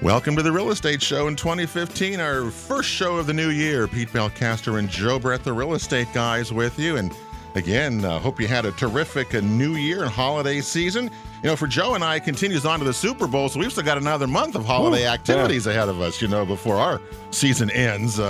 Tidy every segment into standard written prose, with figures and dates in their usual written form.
Welcome to the Real Estate Show in 2015, our first show of the new year. Pete Belcaster and Joe Brett, the Real Estate Guys, with you. And again, hope you had a terrific new year and holiday season. You know, for Joe and I, it continues on to the Super Bowl, so we've still got another month of holiday activities ahead of us, before our season ends.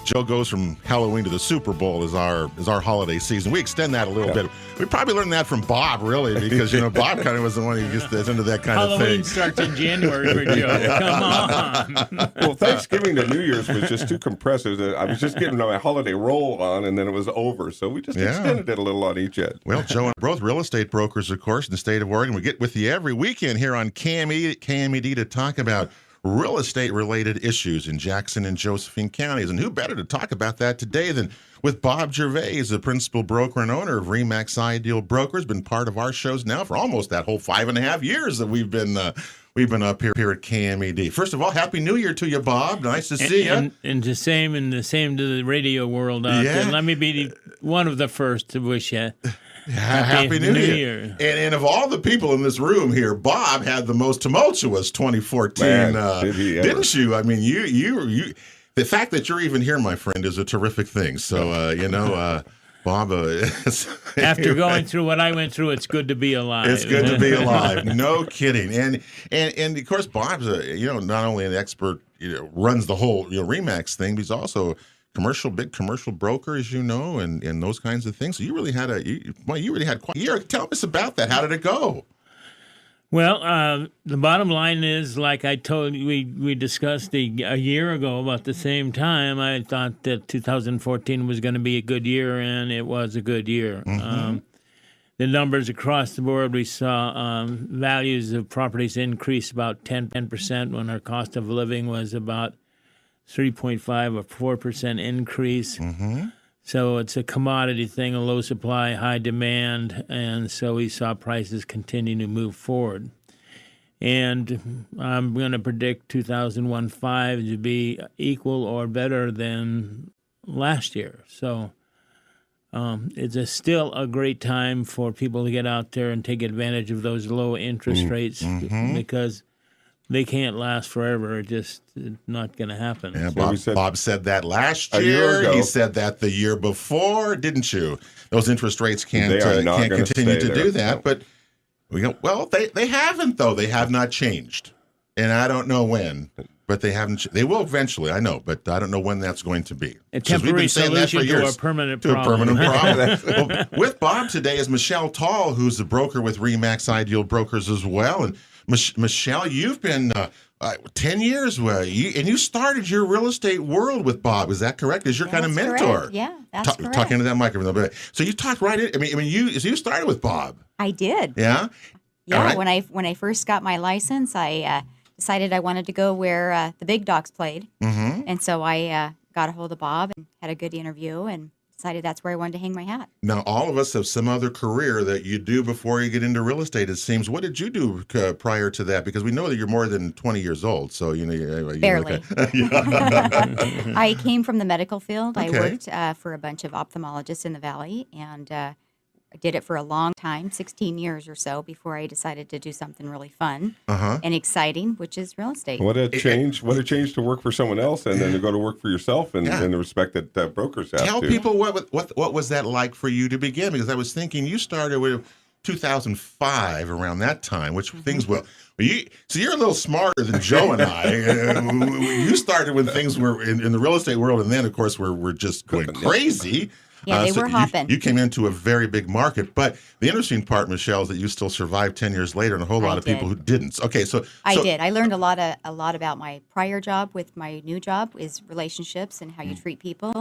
Joe goes from Halloween to the Super Bowl is our holiday season. We extend that a little bit. We probably learned that from Bob, really, because Bob kind of was the one who gets into that kind of thing. Halloween starts in January for Joe. Come on. Well, Thanksgiving to New Year's was just too compressed. I was just getting my holiday roll on, and then it was over. So we just extended it a little on each end. Well, Joe and both real estate brokers, of course, in the state of Oregon. We get with you every weekend here on KMED to talk about real estate-related issues in Jackson and Josephine counties. And who better to talk about that today than with Bob Gervais, the principal broker and owner of RE/MAX Ideal Brokers, been part of our shows now for almost that whole 5.5 years that we've been up here at KMED. First of all, Happy New Year to you, Bob. Nice to see you. And the same to the radio world out there. Let me be one of the first to wish you Happy New Year. And of all the people in this room here, Bob had the most tumultuous 2014, didn't you? I mean, you. The fact that you're even here, my friend, is a terrific thing. So, Bob, after going through what I went through, it's good to be alive. It's good to be alive. No kidding. And of course, Bob's not only an expert, runs the whole RE/MAX thing, but he's also big commercial broker, as you know, and those kinds of things. So you really had quite a year. Tell us about that. How did it go? Well, the bottom line is, like I told you, we discussed a year ago about the same time. I thought that 2014 was going to be a good year, and it was a good year. Mm-hmm. The numbers across the board, we saw values of properties increase about 10% when our cost of living was about 3.5 or 4% increase. Mm-hmm. So it's a commodity thing, a low supply, high demand, and so we saw prices continue to move forward. And I'm going to predict 2015 to be equal or better than last year. So it's still a great time for people to get out there and take advantage of those low interest rates because they can't last forever. It's not going to happen. Yeah, Bob said that last year. He said that the year before, didn't you? Those interest rates can't continue to do that. But they haven't, though. They have not changed. And I don't know when, but they haven't. They will eventually, I know, but I don't know when that's going to be. A temporary solution to a permanent problem. Well, with Bob today is Michelle Tall, who's a broker with RE/MAX Ideal Brokers as well. And Michelle, you've been 10 years and you started your real estate world with Bob. Is that correct? Is your kind of mentor? Correct. Yeah, that's correct. Talk into that microphone a little bit. So you talked right in. You started with Bob. I did. Yeah. Yeah. Right. When I first got my license, I decided I wanted to go where the big dogs played, and so I got a hold of Bob and had a good interview and decided that's where I wanted to hang my hat. Now, all of us have some other career that you do before you get into real estate, it seems. What did you do prior to that? Because we know that you're more than 20 years old, so barely. I came from the medical field. Okay. I worked for a bunch of ophthalmologists in the Valley, and I did it for a long time, 16 years or so, before I decided to do something really fun and exciting, which is real estate. What a change! What a change to work for someone else and then to go to work for yourself, and the respect that brokers have. Tell people what was that like for you to begin? Because I was thinking you started with 2005 around that time, which things so you're a little smarter than Joe and I. You started when things were in the real estate world, and then of course we're just going crazy. Yeah, they were hopping. You came into a very big market. But the interesting part, Michelle, is that you still survived 10 years later and a whole lot of people who didn't. Okay, so I did. I learned a lot about my prior job with my new job is relationships and how you treat people.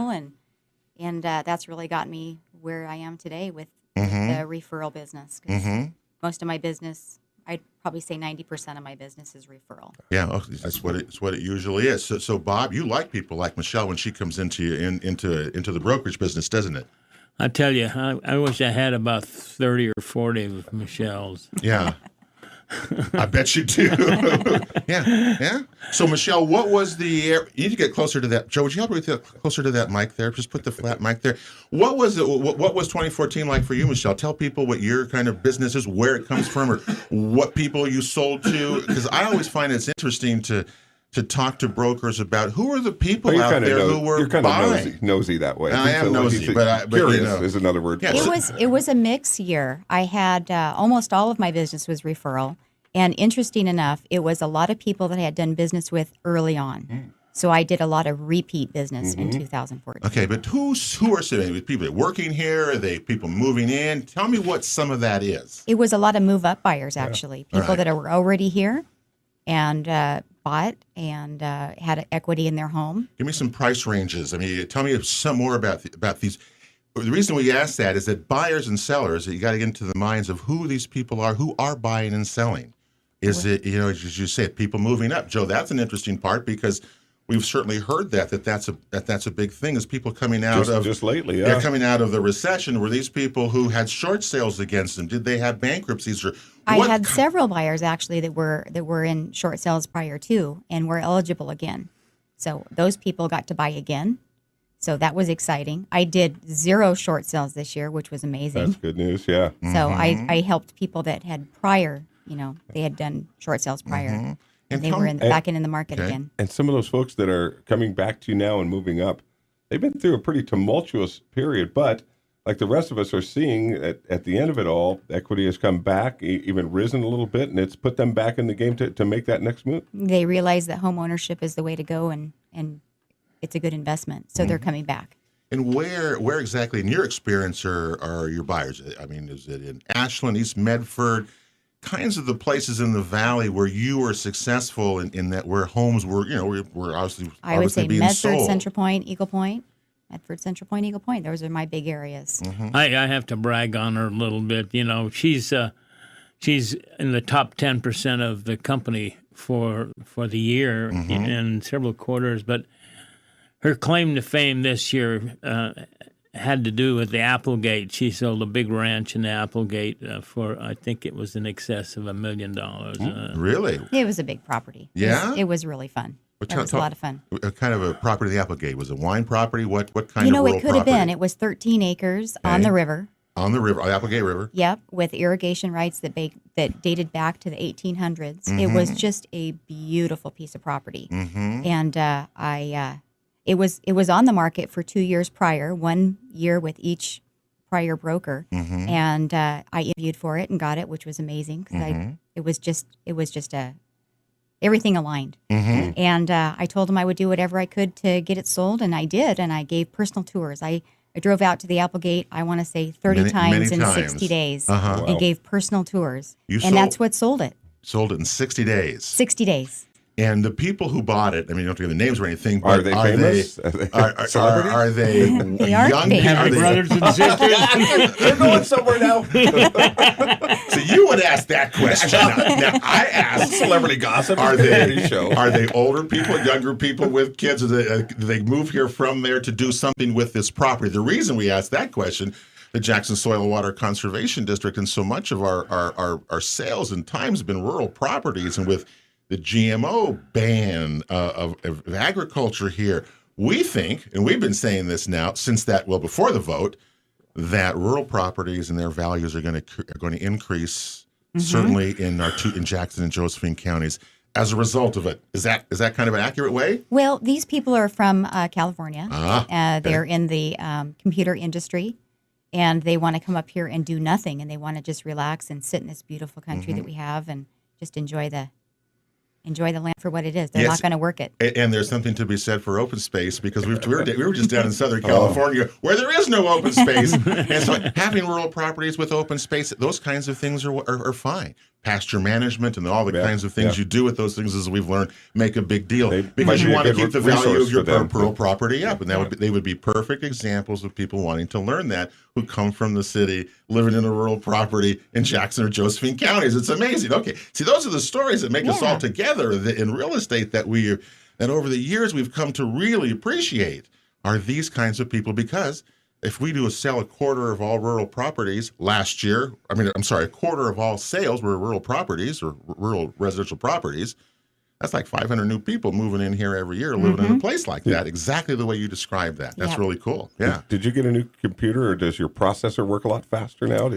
And that's really got me where I am today with the referral business. 'Cause most of my business, I'd probably say 90% of my business is referral. Yeah, that's what it usually is. So Bob, you like people like Michelle when she comes into the brokerage business, doesn't it? I tell you, I wish I had about 30 or 40 of Michelle's. Yeah. I bet you do. Yeah. So, Michelle, what was you need to get closer to that. Joe, would you help me get closer to that mic there? Just put the flat mic there. What was 2014 like for you, Michelle? Tell people what your kind of business is, where it comes from, or what people you sold to. Because I always find it's interesting to talk to brokers about who are the people out there who were you're kind buying. of nosy that way. I am nosy, but curious you know. is another word. Yeah, It was a mix year. I had almost all of my business was referral, and interesting enough, it was a lot of people that I had done business with early on. So I did a lot of repeat business in 2014. Okay, but who are some people working here? Are they people moving in? Tell me what some of that is. It was a lot of move up buyers, actually, people Right. that were already here and bought and had equity in their home. Give me some price ranges. I mean, tell me some more about these. The reason we ask that is that buyers and sellers, you got to get into the minds of who these people are, who are buying and selling. Is it, as you say, people moving up? Joe, that's an interesting part because we've certainly heard that's a big thing. Is people coming out just lately, yeah. They're coming out of the recession. Were these people who had short sales against them? Did they have bankruptcies or? I had several buyers actually that were in short sales prior to and were eligible again. So those people got to buy again. So that was exciting. I did 0 short sales this year, which was amazing. That's good news, yeah. So I helped people that had prior, they had done short sales prior. And they were back in the market again. And some of those folks that are coming back to you now and moving up, they've been through a pretty tumultuous period, but like the rest of us are seeing at the end of it all, equity has come back, even risen a little bit, and it's put them back in the game to make that next move. They realize that home ownership is the way to go, and it's a good investment, so they're coming back. And where exactly, in your experience, are your buyers? I mean, is it in Ashland, East Medford, kinds of the places in the valley where you were successful in that where homes were, were obviously I would say being Medford, sold. Central Point, Eagle Point. Medford, Central Point, Eagle Point. Those are my big areas. I have to brag on her a little bit. She's in the top 10% of the company for the year in several quarters. But her claim to fame this year had to do with the Applegate. She sold a big ranch in the Applegate for, I think it was in excess of $1 million. Really? It was a big property. Yeah? It was really fun. It was a lot of fun. What kind of a property, the Applegate? Was it wine property? What kind of rural it could have property? been. It was 13 acres on the river. On the river, Applegate River. Yep, with irrigation rights that dated back to the 1800s. It was just a beautiful piece of property. And it was on the market for 2 years prior, 1 year with each prior broker, and I interviewed for it and got it, which was amazing because it was just everything aligned. And I told them I would do whatever I could to get it sold, and I did. And I gave personal tours. I drove out to the Applegate, I want to say 30 times in 60 days, and gave personal tours. That's what sold it. Sold it in 60 days. 60 days. And the people who bought it, I mean, you don't have to give the names or anything, but Are they famous? Are they They are young? famous. Are they, Brothers and sisters. They're going somewhere now. so you would ask that question. Now I ask Celebrity gossip. Are Variety show. they older people, younger people with kids? Do they move here from there to do something with this property? The reason we ask that question, the Jackson Soil and Water Conservation District, and so much of our sales and times have been rural properties, and with the GMO ban of agriculture here, we think, and we've been saying this now since before the vote, that rural properties and their values are going to increase certainly in Jackson and Josephine counties as a result of it. Is that kind of an accurate way? Well, these people are from California. Okay. They're in the computer industry, and they want to come up here and do nothing, and they want to just relax and sit in this beautiful country that we have and just enjoy the land for what it is. They're not going to work it. And there's something to be said for open space, because we were just down in Southern California where there is no open space. And so having rural properties with open space, those kinds of things are fine. Pasture management and all the kinds of things you do with those things, as we've learned, make a big deal because you want to keep the value of your rural property up. And they would be perfect examples of people wanting to learn that who come from the city, living in a rural property in Jackson or Josephine counties. It's amazing. Okay, see, those are the stories that make us all together in real estate that over the years we've come to really appreciate are these kinds of people, because if we do sell a quarter of all rural properties last year, a quarter of all sales were rural properties or rural residential properties. That's like 500 new people moving in here every year, living in a place like that, exactly the way you described that. That's really cool. Yeah. Did you get a new computer, or does your processor work a lot faster now?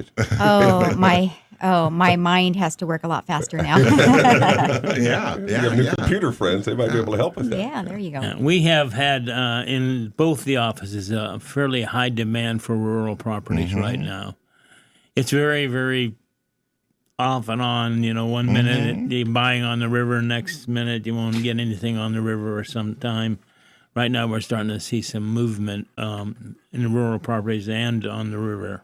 My mind has to work a lot faster now. Yeah. You have new computer friends. They might be able to help with that. Yeah, there you go. We have had in both the offices a fairly high demand for rural properties right now. It's very, very off and on. One minute you're buying on the river, next minute you won't get anything on the river or sometime. Right now we're starting to see some movement in the rural properties and on the river.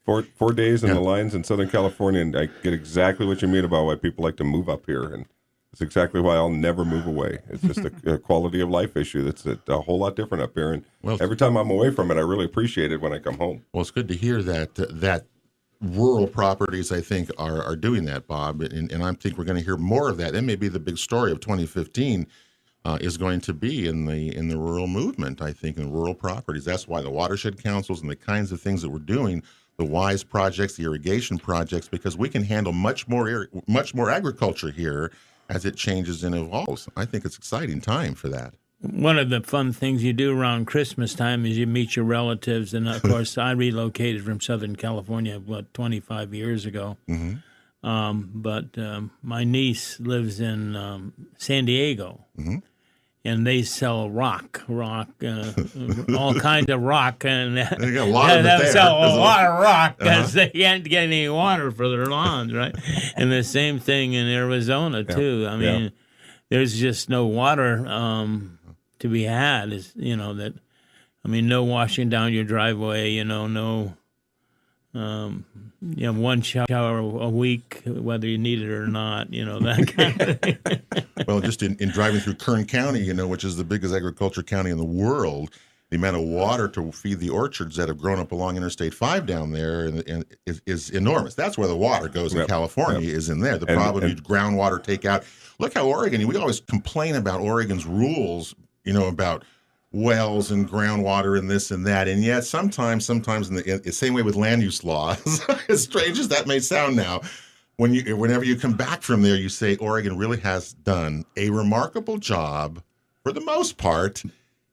4 days in the lines in Southern California, and I get exactly what you mean about why people like to move up here, and it's exactly why I'll never move away. It's just a quality of life issue that's a whole lot different up here, and every time I'm away from it, I really appreciate it when I come home. Well, it's good to hear that rural properties, I think, are doing that, Bob, and I think we're going to hear more of that. That may be the big story of 2015. Is going to be in the rural movement, I think, in rural properties. That's why the watershed councils and the kinds of things that we're doing, the WISE projects, the irrigation projects, because we can handle much more agriculture here as it changes and evolves. I think it's an exciting time for that. One of the fun things you do around Christmas time is you meet your relatives, and of course, I relocated from Southern California 25 years ago. But my niece lives in San Diego. And they sell rock, all kinds of rock, and they got a lot of it there. Sell a lot of rock because they can't get any water for their lawns, right? And the same thing in Arizona too. I mean, there's just no water to be had. No washing down your driveway. No. One shower a week, whether you need it or not, that kind of thing. Well, just in driving through Kern County, which is the biggest agriculture county in the world, the amount of water to feed the orchards that have grown up along Interstate 5 down there is enormous. That's where the water goes in California, is in there. The problem is groundwater takeout. Look how Oregon, we always complain about Oregon's rules, about wells and groundwater and this and that, and yet sometimes in the same way with land use laws, as strange as that may sound now, whenever you come back from there, you say Oregon really has done a remarkable job, for the most part,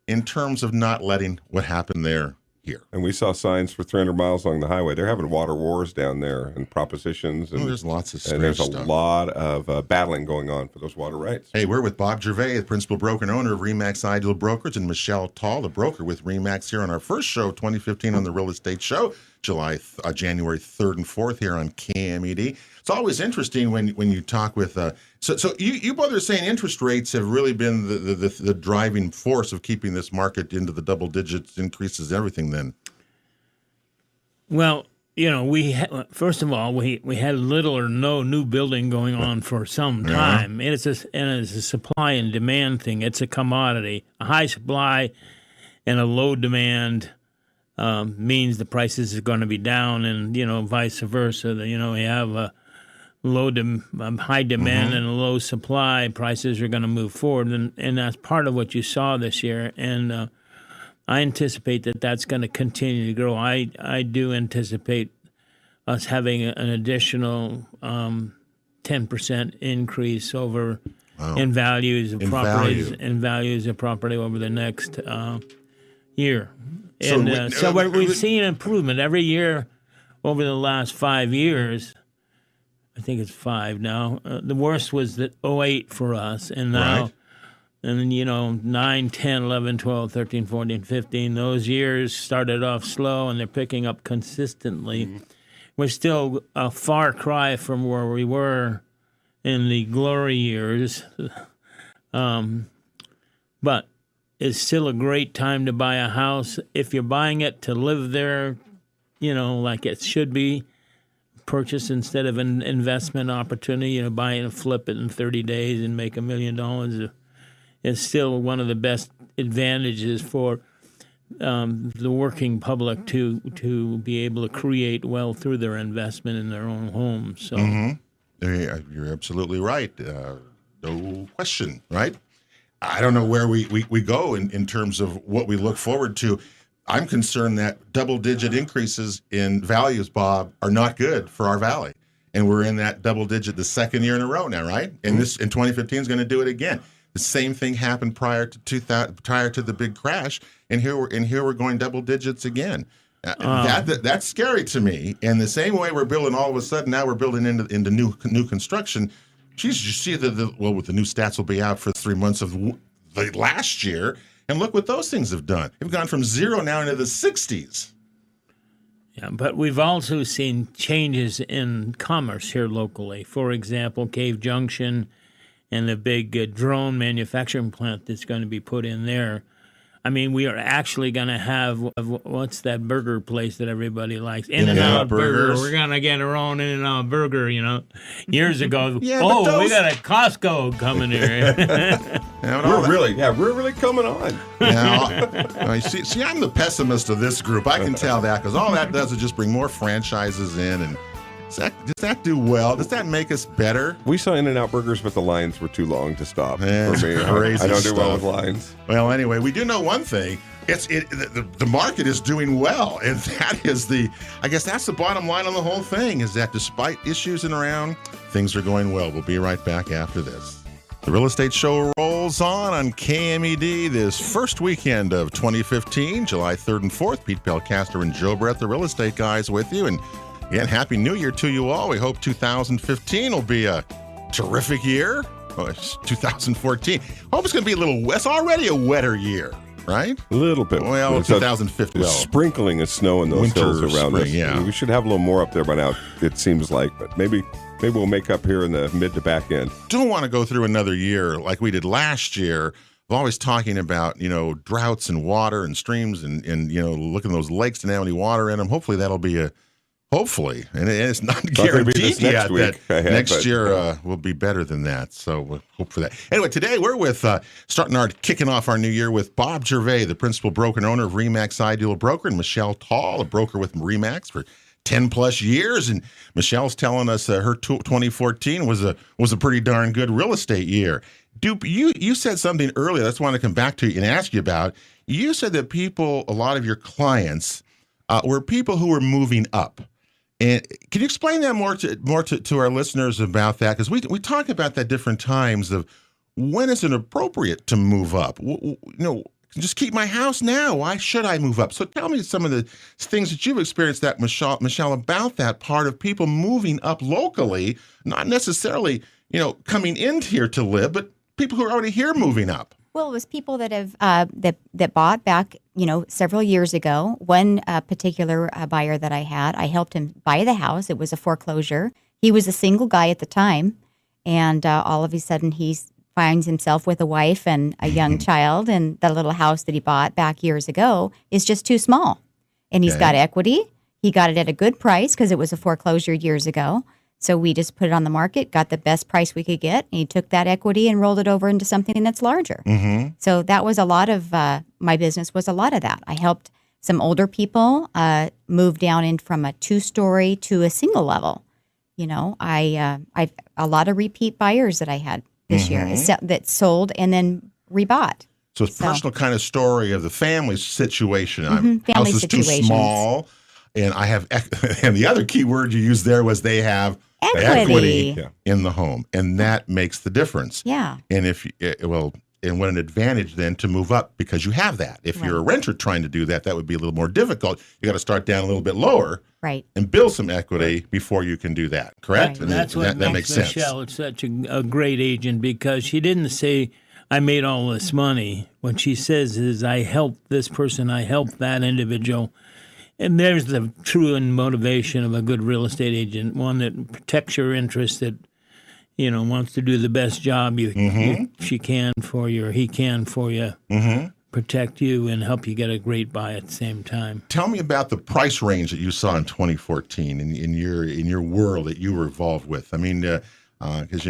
in terms of not letting what happened there here. And we saw signs for 300 miles along the highway. They're having water wars down there and propositions. And there's lots of and there's a stuff. lot of battling going on for those water rights. Hey, we're with Bob Gervais, the principal broker and owner of RE/MAX Ideal Brokerage, and Michelle Tall, the broker with RE/MAX, here on our first show of 2015 on the Real Estate Show, January 3rd and 4th here on KMED. It's always interesting when you talk with so you both are saying interest rates have really been the driving force of keeping this market into the double digits, increases everything then. Well, first of all, we had little or no new building going on for some time. And it's a supply and demand thing. It's a commodity. A high supply and a low demand means the prices are going to be down, and vice versa. We have a high demand and a low supply, prices are going to move forward, and that's part of what you saw this year. And I anticipate that that's going to continue to grow. I do anticipate us having an additional 10% increase in values of property over the next year. And so we've seen improvement every year over the last 5 years. I think it's 5 now. The worst was the 2008 for us, and now, right. And 9, 10, 11, 12, 13, 14, 15, those years started off slow, and they're picking up consistently. Mm-hmm. We're still a far cry from where we were in the glory years, but it's still a great time to buy a house. If you're buying it to live there, like it should be, purchase instead of an investment opportunity, buy and flip it in 30 days and make $1 million is still one of the best advantages for the working public to be able to create wealth through their investment in their own homes. So you're absolutely right. No question, right? I don't know where we go in terms of what we look forward to. I'm concerned that double-digit increases in values, Bob, are not good for our valley. And we're in that double-digit the second year in a row now, right? And this in 2015 is going to do it again. The same thing happened prior to the big crash, and here we're going double digits again. That's scary to me. And the same way we're building, all of a sudden now we're building into new construction. Geez, you see with the new stats will be out for 3 months of the last year, and look what those things have done. They've gone from 0 now into the 60s. Yeah, but we've also seen changes in commerce here locally. For example, Cave Junction and the big drone manufacturing plant that's going to be put in there. I mean, we are actually going to have, what's that burger place that everybody likes? In-N-Out Burger. We're going to get our own In-N-Out Burger, Years ago, we got a Costco coming here. We're really coming on. See, I'm the pessimist of this group. I can tell that because all that does is just bring more franchises in. And does that do well? Does that make us better? We saw In-N-Out Burgers, but the lines were too long to stop for me. I don't do well with lines. Well, anyway, we do know one thing. The market is doing well, and that is I guess that's the bottom line on the whole thing, is that despite issues and around, things are going well. We'll be right back after this. The Real Estate Show rolls on KMED this first weekend of 2015, July 3rd and 4th. Pete Belcaster and Joe Brett, the Real Estate guys, with you. And again, Happy New Year to you all. We hope 2015 will be a terrific year. Oh, it's 2014. Hope it's going to be it's already a wetter year, right? A little bit. Well, 2015. Sprinkling of snow in those hills around us. Yeah. We should have a little more up there by now, it seems like, but maybe we'll make up here in the mid to back end. Don't want to go through another year like we did last year. We're always talking about, droughts and water and streams and looking at those lakes to have any water in them. Hopefully that'll be Hopefully, and it's not guaranteed yet that next year will be better than that. So we'll hope for that. Anyway, today we're with kicking off our new year with Bob Gervais, the principal broker and owner of RE/MAX Ideal Broker, and Michelle Tall, a broker with RE/MAX for 10 plus years. And Michelle's telling us her 2014 was a pretty darn good real estate year. You said something earlier. I just want to come back to you and ask you about. You said that a lot of your clients were people who were moving up. And can you explain that more to our listeners about that? Because we talk about that different times of when is it appropriate to move up? Just keep my house now. Why should I move up? So tell me some of the things that you've experienced, that Michelle, about that part of people moving up locally, not necessarily coming in here to live, but people who are already here moving up. Well, it was people that have that bought back, several years ago. One particular buyer that I helped him buy the house. It was a foreclosure. He was a single guy at the time, and all of a sudden he finds himself with a wife and a young child, and the little house that he bought back years ago is just too small. And he's got equity. He got it at a good price because it was a foreclosure years ago. So we just put it on the market, got the best price we could get, and he took that equity and rolled it over into something that's larger. Mm-hmm. So that was a lot of my business was a lot of that. I helped some older people move down in from a 2-story to a single level. I a lot of repeat buyers that I had this year that sold and then rebought. So it's personal kind of story of the family situation. Family house is situations. Too small, and and the other key word you used there was they have equity in the home, and that makes the difference. Yeah. And and what an advantage then to move up because you have that. If you're a renter trying to do that, that would be a little more difficult. You got to start down a little bit lower, right, and build some equity before you can do that. Correct? Right. That's what makes Michelle such a great agent, because she didn't say, "I made all this money." What she says is, "I helped this person, I helped that individual." And there's the true motivation of a good real estate agent, one that protects your interests, that wants to do the best job she can for you, or he can for you, protect you and help you get a great buy at the same time. Tell me about the price range that you saw in 2014 in your world that you were involved with. I mean, because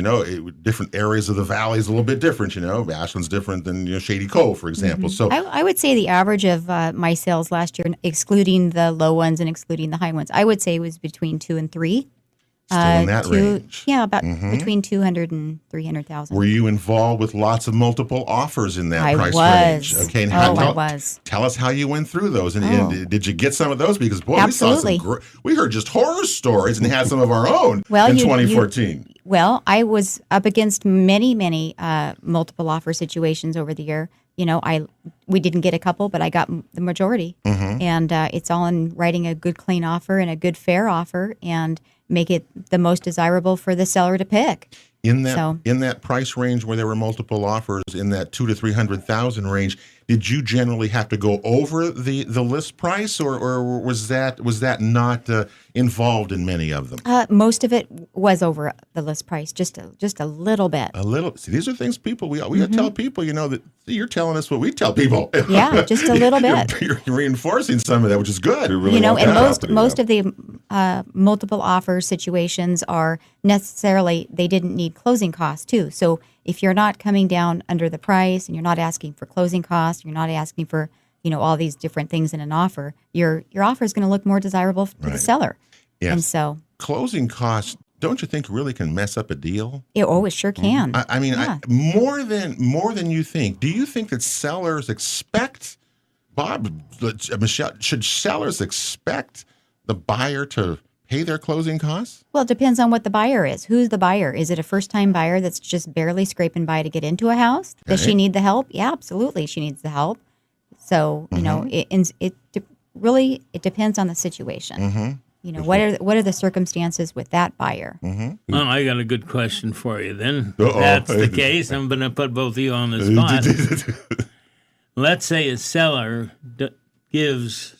different areas of the valley is a little bit different. Ashland's different than Shady Cove, for example. So I would say the average of my sales last year, excluding the low ones and excluding the high ones, I would say was between 2 and 3. Still in that range. Yeah, about between 200 and 300,000. Were you involved with lots of multiple offers in that I price was. range? Okay, and I was. Tell us how you went through those, and did you get some of those? Because boy, Absolutely. we heard just horror stories and had some of our own in 2014. Well, I was up against many multiple offer situations over the year. We didn't get a couple, but I got the majority. And it's all in writing a good, clean offer and a good, fair offer, and make it the most desirable for the seller to pick. In that price range where there were multiple offers, in that 200,000 to 300,000 range, did you generally have to go over the list price, or was that not involved in many of them? Most of it was over the list price, just a little bit. A little. See, these are things we tell people. That you're telling us what we tell people. Yeah, just a little bit. You're reinforcing some of that, which is good. And most of the multiple offer situations are necessarily, they didn't need closing costs too. So if you're not coming down under the price and you're not asking for closing costs, you're not asking for all these different things in an offer, your offer is going to look more desirable to the seller. Yes. And so closing costs, don't you think, really can mess up a deal? It sure can. More than you think. Do you think that sellers expect, Bob, Michelle, should sellers expect the buyer to pay their closing costs? Well, it depends on what the buyer is. Who's the buyer? Is it a first-time buyer that's just barely scraping by to get into a house? Okay. Does she need the help? Yeah, absolutely, she needs the help. So it really depends on the situation. What are the circumstances with that buyer? Well, I got a good question for you then. If that's the case, I'm going to put both of you on the spot. Let's say a seller gives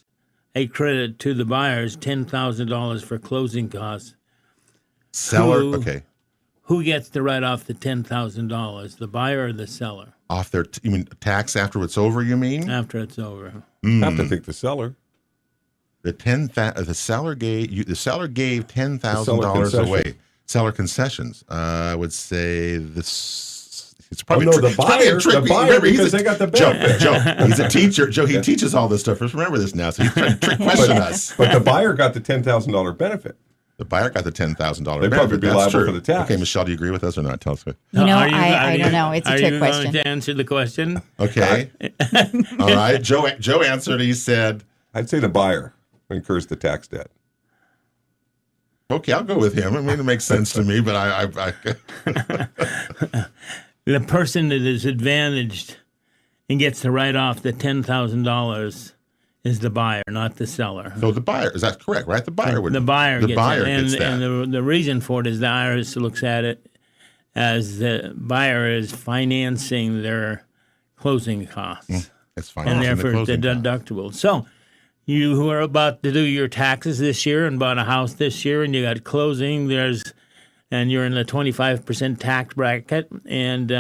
a credit to the buyers, $10,000 for closing costs. Seller, okay. Who gets to write off the $10,000, the buyer or the seller? Off their, you mean tax after it's over, you mean? After it's over. I have to think the seller. The seller gave $10,000 away. Seller concessions. I would say this. It's probably the buyer, because they got the benefit. Joe, he's a teacher. Joe, he teaches all this stuff. Just remember this now. So he's trying to question us. But the buyer got the $10,000 benefit. The buyer got the $10,000 benefit. They'd probably be liable for the tax. Okay, Michelle, do you agree with us or not? Tell us. I don't know. It's a trick question. Are you going to answer the question? Okay. All right. Joe answered. He said, I'd say the buyer incurs the tax debt. Okay, I'll go with him. I mean, it makes sense to me, but I the person that is advantaged and gets to write off the $10,000 is the buyer, not the seller. So the buyer, is that correct, right? The buyer gets that. And the reason for it is the IRS looks at it as the buyer is financing their closing costs. It's financing and therefore it's deductible. So you who are about to do your taxes this year and bought a house this year and you got closing, and you're in the 25% tax bracket, and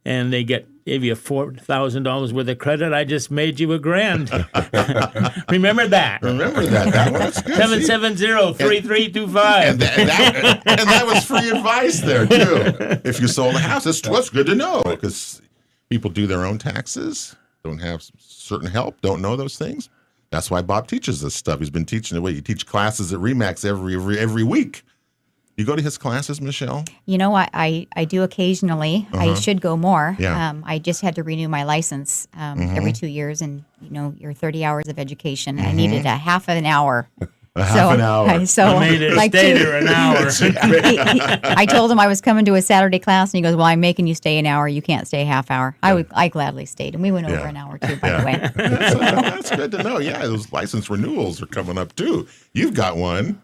they give you $4,000 worth of credit. I just made you $1,000. Remember that. Remember that. That's good. 770-3325. And that was free advice there too. If you sold a house, that's good to know, because people do their own taxes, don't have certain help, don't know those things. That's why Bob teaches this stuff. He's been teaching the way you teach classes at RE/MAX every week. You go to his classes, Michelle? I do occasionally. I should go more. Yeah. I just had to renew my license every 2 years, and your 30 hours of education. I needed a half an hour. Half an hour. So I made it stay there an hour. I told him I was coming to a Saturday class, and he goes, "Well, I'm making you stay an hour. You can't stay a half hour." I gladly stayed, and we went over an hour too, by the way. That's good to know. Yeah, those license renewals are coming up too. You've got one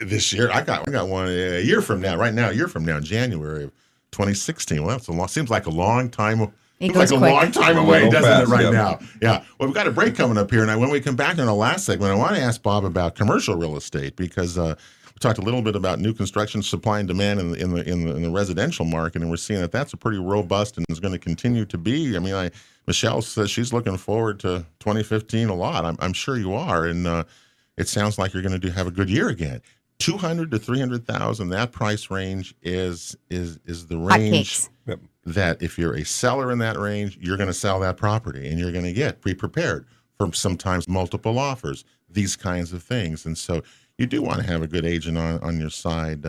this year. I got one a year from now. Right now, a year from now, in January of 2016. Well, seems like a long time. It goes quick. A long time away, doesn't it, right now? Yeah. Well, we've got a break coming up here, and when we come back in the last segment, I want to ask Bob about commercial real estate, because we talked a little bit about new construction, supply and demand in the residential market, and we're seeing that that's a pretty robust and is going to continue to be. I mean, Michelle says she's looking forward to 2015 a lot. I'm sure you are, and it sounds like you're going to have a good year again. 200 to 300,000. That price range is the range that if you're a seller in that range, you're going to sell that property, and you're going to get pre-prepared for sometimes multiple offers, these kinds of things. And so you do want to have a good agent on your side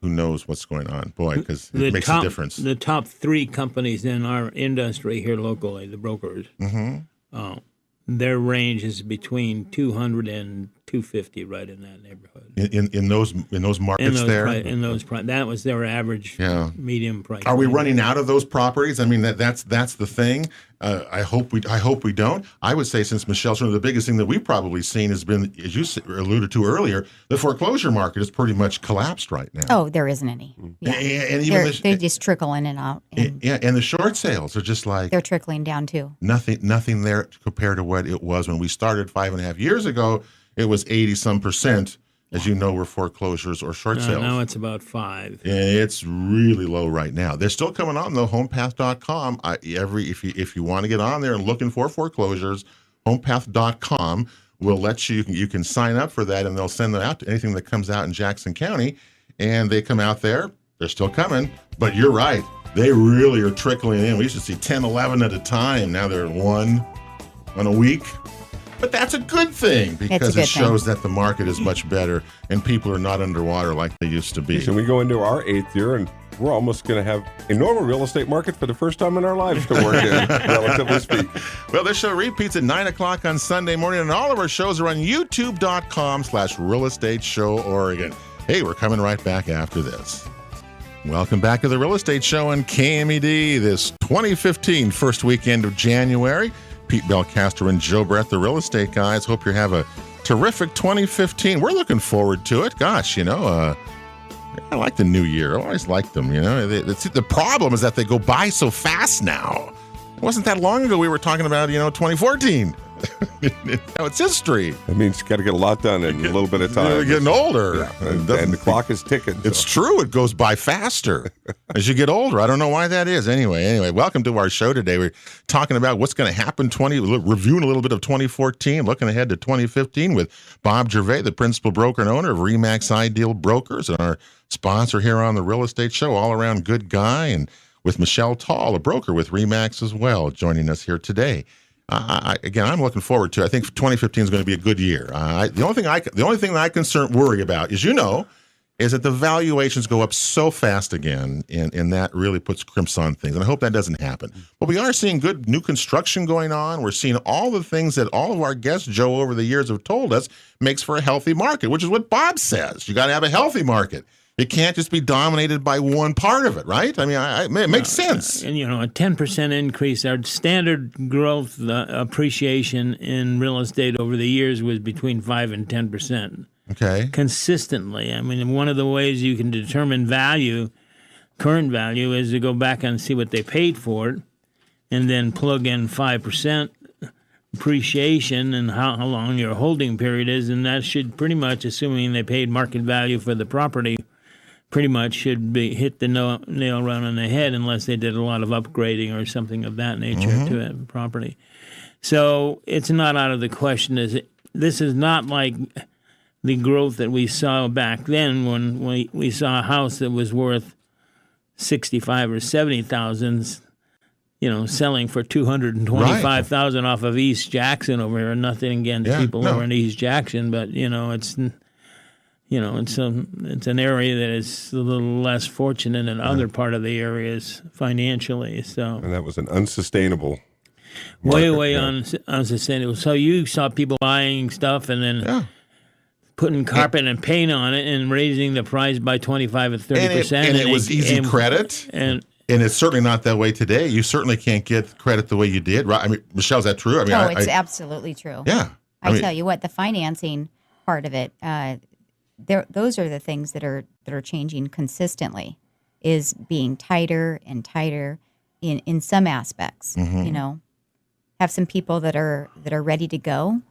who knows what's going on. Boy, because it makes a difference. The top 3 companies in our industry here locally, the brokers, their range is between 200 and 250, right in that neighborhood. In those markets that was their average medium price. Are we running out of those properties? I mean, that's the thing. I hope we don't. I would say, since Michelle's one of the biggest thing that we've probably seen has been, as you alluded to earlier, the foreclosure market is pretty much collapsed right now. Oh, there isn't any. Yeah. And even they just trickle in and out. And the short sales are just like, they're trickling down too. Nothing there compared to what it was when we started 5.5 years ago. It was 80% as you know, were foreclosures or short sales. Now it's about 5. It's really low right now. They're still coming on though. Homepath.com. If you want to get on there and looking for foreclosures, homepath.com will let you. You can sign up for that, and they'll send them out to anything that comes out in Jackson County, and they come out there. They're still coming, but you're right. They really are trickling in. We used to see 10, 11 at a time. Now they're one a week. But that's a good thing because it shows that the market is much better and people are not underwater like they used to be. So we go into our 8th year and we're almost going to have a normal real estate market for the first time in our lives to work in, relatively speaking. Well, this show repeats at 9 o'clock on Sunday morning, and all of our shows are on youtube.com/Real Estate Show Oregon. Hey, we're coming right back after this. Welcome back to the Real Estate Show on KMED this 2015 first weekend of January. Pete Belcaster and Joe Brett, the real estate guys. Hope you have a terrific 2015. We're looking forward to it. Gosh, I like the new year. I always liked them, The problem is that they go by so fast now. It wasn't that long ago we were talking about, 2014. Now it's history. That means you got to get a lot done in a little bit of time. You're getting older. Yeah, and the clock is ticking. It's true. It goes by faster as you get older. I don't know why that is. Anyway, welcome to our show today. We're talking about what's going to happen, reviewing a little bit of 2014, looking ahead to 2015 with Bob Gervais, the principal broker and owner of RE/MAX Ideal Brokers, and our sponsor here on the Real Estate Show, all-around good guy, and with Michelle Tall, a broker with RE/MAX as well, joining us here today. I'm looking forward to it. I think 2015 is going to be a good year. The only thing that I worry about is that the valuations go up so fast again, and that really puts crimps on things. And I hope that doesn't happen. But we are seeing good new construction going on. We're seeing all the things that all of our guests, Joe, over the years have told us makes for a healthy market, which is what Bob says. You got to have a healthy market. It can't just be dominated by one part of it, right? I mean, it makes sense. And, a 10% increase, our standard growth appreciation in real estate over the years was between 5 and 10%. Okay. Consistently. I mean, one of the ways you can determine current value, is to go back and see what they paid for it and then plug in 5% appreciation and how long your holding period is, and that should pretty much, assuming they paid market value for the property, pretty much should be hit the nail right on the head, unless they did a lot of upgrading or something of that nature to a property. So it's not out of the question. This is not like the growth that we saw back then when we saw a house that was worth $65,000 or $70,000, selling for $225,000 off of East Jackson over here. Nothing against people over in East Jackson, but it's an area that is a little less fortunate than other part of the areas financially. So, and that was an unsustainable market, way unsustainable. So you saw people buying stuff and then putting carpet and paint on it and raising the price by 25 or 30%. And it was easy credit. And it's certainly not that way today. You certainly can't get credit the way you did, right? I mean, Michelle, is that true? I mean, it's absolutely true. Yeah. I tell you what, the financing part of it, those are the things that are changing consistently, is being tighter and tighter in some aspects. Mm-hmm. Have some people that are ready to go,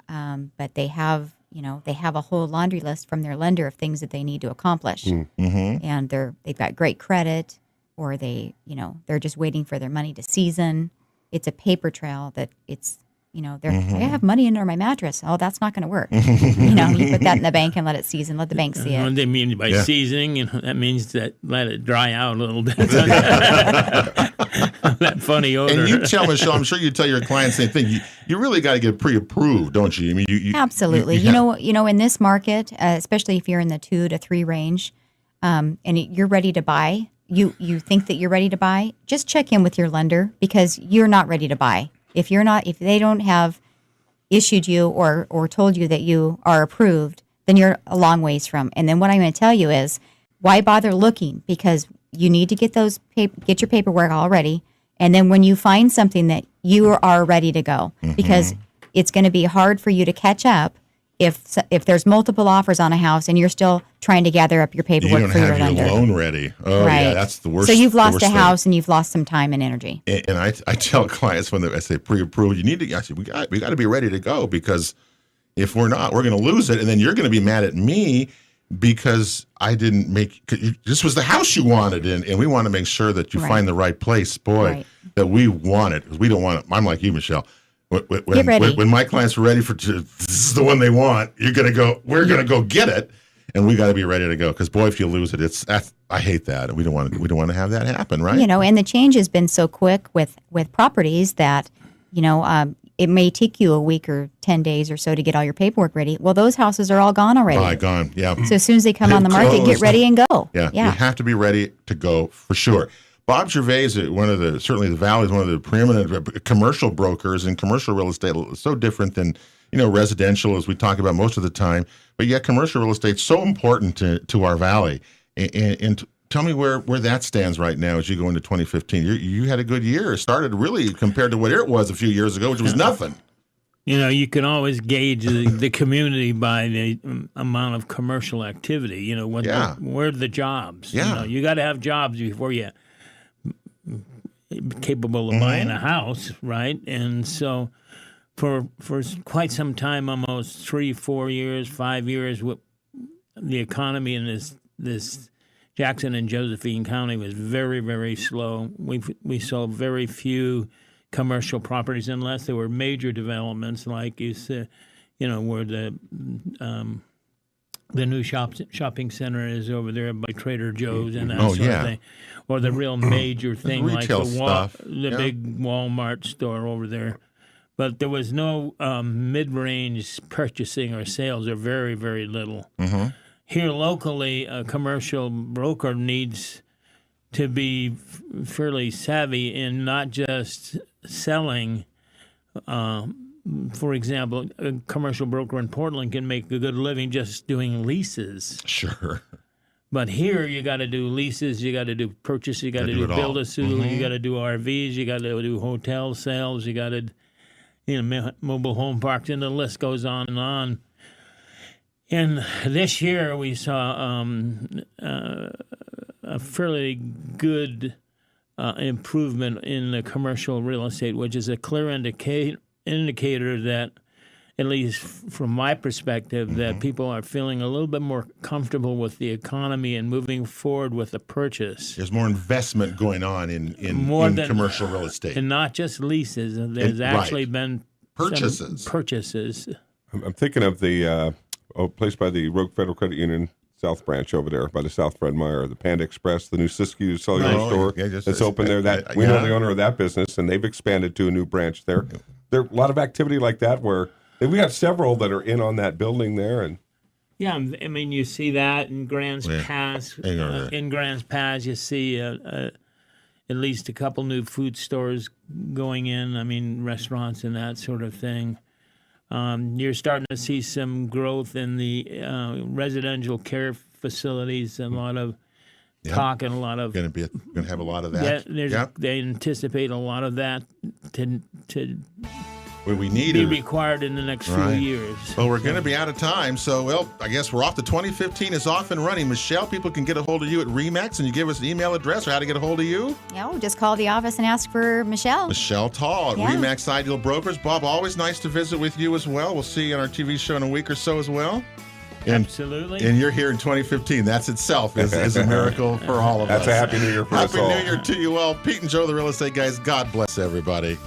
but they have a whole laundry list from their lender of things that they need to accomplish, and they've got great credit, or they're just waiting for their money to season. It's a paper trail that it's. I have money under my mattress. Oh, that's not going to work. You put that in the bank and let it season. Let the bank see it. What they mean by seasoning, that means that let it dry out a little bit. that funny odor. And you tell Michelle, I'm sure you tell your clients the same thing. You really got to get pre-approved, don't you? I mean, you Absolutely. You know, in this market, especially if you're in the 2 to 3 range, and you're ready to buy, you think that you're ready to buy, just check in with your lender because you're not ready to buy. If they don't have issued you or told you that you are approved, then you're a long ways from. And then what I'm going to tell you is, why bother looking? Because you need to get get your paperwork all ready. And then when you find something that you are ready to go, because it's going to be hard for you to catch up if there's multiple offers on a house and you're still trying to gather up your paperwork for your lender. You don't have your loan ready. Oh, right. Yeah, that's the worst. So you've lost a house thing. and you've lost some time and energy. And I tell clients when I say pre-approved, you need to. I say we got to be ready to go, because if we're not, we're going to lose it, and then you're going to be mad at me because I didn't make. This was the house you wanted, and we want to make sure that you find the right place, that we want it, because we don't want it. I'm like you, Michelle. When my clients are ready this is the one they want, we're going to go get it, and we got to be ready to go, because boy, if you lose it, I hate that, and we don't want to have that happen, right? And the change has been so quick with properties that, it may take you a week or 10 days or so to get all your paperwork ready. Well, those houses are all gone already. Gone, yeah. So as soon as they come on the market, get ready and go. Yeah, you have to be ready to go for sure. Bob Gervais, certainly the Valley is one of the preeminent commercial brokers, and commercial real estate is so different than, residential, as we talk about most of the time. But yet commercial real estate is so important to our Valley. And tell me where that stands right now as you go into 2015. You had a good year. It started really compared to what it was a few years ago, which was nothing. You can always gauge the community by the amount of commercial activity. Where are the jobs? Yeah. You got to have jobs before you're capable of buying a house, right? And so for quite some time, almost 3, 4 years, 5 years, the economy in this Jackson and Josephine County was very, very slow. We saw very few commercial properties, unless there were major developments, like you said, where the new shopping center is over there by Trader Joe's and that sort of thing, or the real major thing like the big Walmart store over there. But there was no mid-range purchasing or sales, or very, very little. Mm-hmm. Here locally, a commercial broker needs to be fairly savvy in not just selling. For example, a commercial broker in Portland can make a good living just doing leases. Sure. But here you got to do leases, you got to do purchase, you got to do build-a-suit, you got to do RVs, you got to do hotel sales, you got to mobile home parks, and the list goes on and on. And this year we saw a fairly good improvement in the commercial real estate, which is a clear indicator that, at least from my perspective, that people are feeling a little bit more comfortable with the economy and moving forward with a purchase. There's more investment going on in commercial real estate. And not just leases. There's actually been purchases. I'm thinking of the place by the Rogue Federal Credit Union South Branch over there by the South Fred Meyer, the Panda Express, the new Siskiyou cellular store that's open there. We know the owner of that business, and they've expanded to a new branch there. There are a lot of activity like that where we have several that are in on that building there. And yeah, I mean, you see that in Grants Pass. In Grants Pass, you see at least a couple new food stores going in. I mean, restaurants and that sort of thing. You're starting to see some growth in the residential care facilities. A lot of talk and a lot of going to have a lot of that. They anticipate a lot of that to we need be required in the next few years. Well, we're going to be out of time, so I guess we're off. The 2015 is off and running. Michelle, people can get a hold of you at RE/MAX, and you give us an email address or how to get a hold of you. Yeah, just call the office and ask for Michelle. Michelle Tall at RE/MAX Ideal Brokers. Bob, always nice to visit with you as well. We'll see you on our TV show in a week or so as well. Absolutely. And you're here in 2015. That's itself is a miracle for all of us. That's a Happy New Year for us all. Happy New Year to you all. Pete and Joe, the Real Estate Guys. God bless everybody.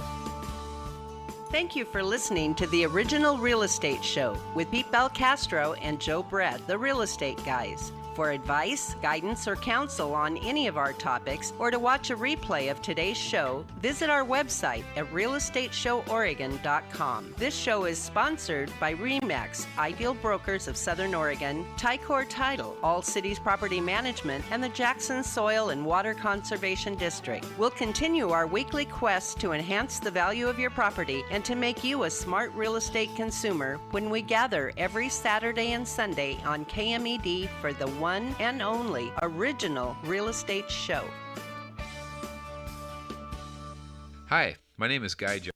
Thank you for listening to the Original Real Estate Show with Pete Belcastro and Joe Brett, the Real Estate Guys. For advice, guidance, or counsel on any of our topics, or to watch a replay of today's show, visit our website at realestateshoworegon.com. This show is sponsored by RE/MAX, Ideal Brokers of Southern Oregon, Ticor Title, All Cities Property Management, and the Jackson Soil and Water Conservation District. We'll continue our weekly quest to enhance the value of your property and to make you a smart real estate consumer when we gather every Saturday and Sunday on KMED for the one and only original real estate show. Hi, my name is Guy Jones.